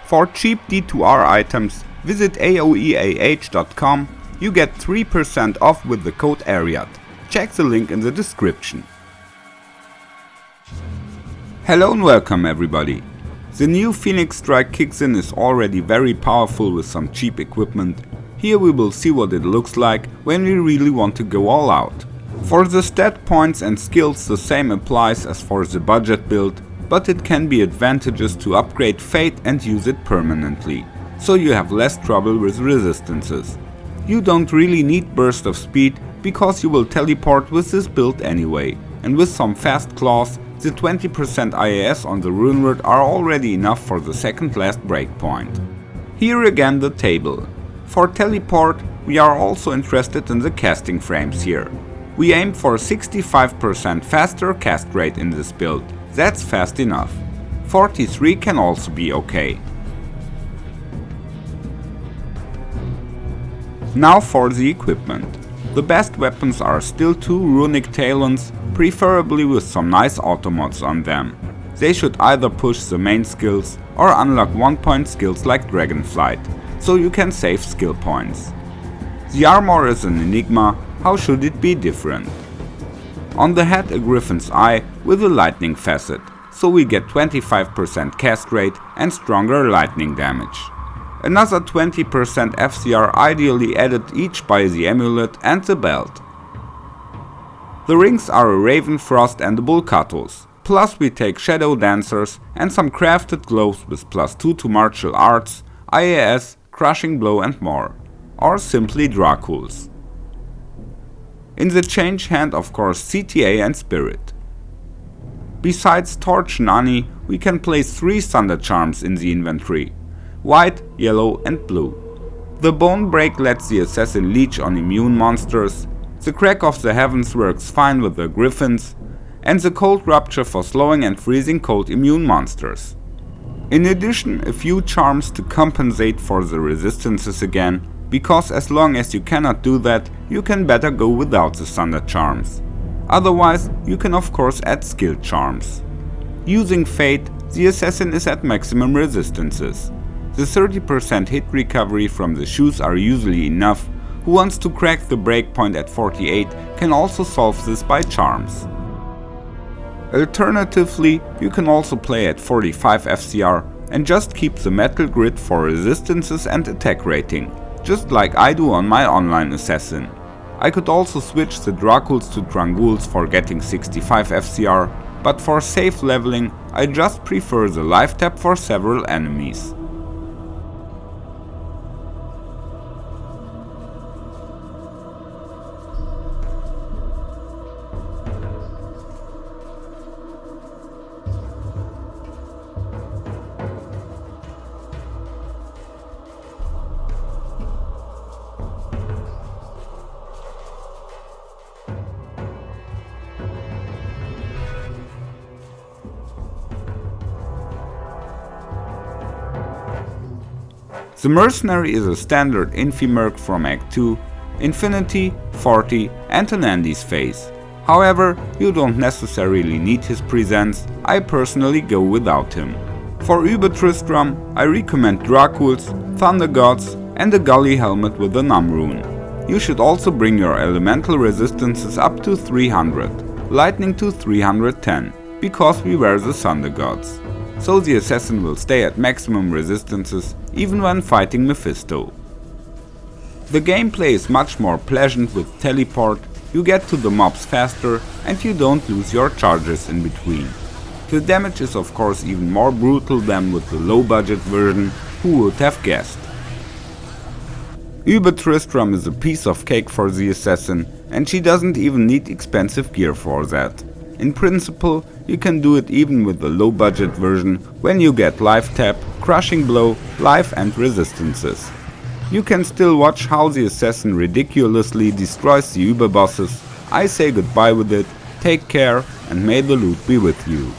For cheap D2R items, visit aoeah.com. You get 3% off with the code ARIAT. Check the link in the description. Hello and welcome everybody. The new Phoenix Strike Kicksin is already very powerful with some cheap equipment. Here we will see what it looks like when we really want to go all out. For the stat points and skills the same applies as for the budget build, but it can be advantageous to upgrade Fate and use it permanently, so you have less trouble with resistances. You don't really need burst of speed because you will teleport with this build anyway, and with some fast claws, the 20% IAS on the rune word are already enough for the second last breakpoint. Here again the table. For teleport, we are also interested in the casting frames here. We aim for 65% faster cast rate in this build, that's fast enough. 43 can also be okay. Now for the equipment. The best weapons are still 2 runic talons, preferably with some nice automods on them. They should either push the main skills or unlock 1-point skills like Dragonflight, so you can save skill points. The armor is an enigma, how should it be different? On the head a griffin's eye with a lightning facet, so we get 25% cast rate and stronger lightning damage. Another 20% FCR ideally added each by the amulet and the belt. The rings are a Raven Frost and a Bulkatos, plus we take Shadow Dancers and some crafted gloves with +2 to martial arts, IAS, crushing blow and more, or simply Draculs. In the change hand of course CTA and Spirit. Besides Torch and Ani, we can place 3 Thunder Charms in the inventory, white, yellow and blue. The Bone Break lets the assassin leech on immune monsters, the Crack of the Heavens works fine with the griffins, and the Cold Rupture for slowing and freezing cold immune monsters. In addition, a few charms to compensate for the resistances again, because as long as you cannot do that, you can better go without the Thunder Charms. Otherwise, you can of course add skill charms. Using Fate, the assassin is at maximum resistances. The 30% hit recovery from the shoes are usually enough. Who wants to crack the breakpoint at 48 can also solve this by charms. Alternatively, you can also play at 45 FCR and just keep the metal grid for resistances and attack rating, just like I do on my online assassin. I could also switch the Draculs to Tranguls for getting 65 FCR, but for safe leveling I just prefer the life tap for several enemies. The Mercenary is a standard Infi Merc from Act 2, Infinity, 40 and an Andy's phase. However, you don't necessarily need his presence, I personally go without him. For Ubertristram, I recommend Draculs, Thunder Gods and a Gully helmet with a Num rune. You should also bring your elemental resistances up to 300, lightning to 310, because we wear the Thunder Gods. So the assassin will stay at maximum resistances even when fighting Mephisto. The gameplay is much more pleasant with teleport, you get to the mobs faster and you don't lose your charges in between. The damage is of course even more brutal than with the low budget version, who would have guessed. Ubertristram is a piece of cake for the assassin and she doesn't even need expensive gear for that. In principle, you can do it even with the low budget version when you get life tap, crushing blow, life and resistances. You can still watch how the assassin ridiculously destroys the Uber bosses. I say goodbye with it, take care and may the loot be with you.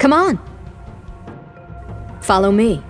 Come on. Follow me.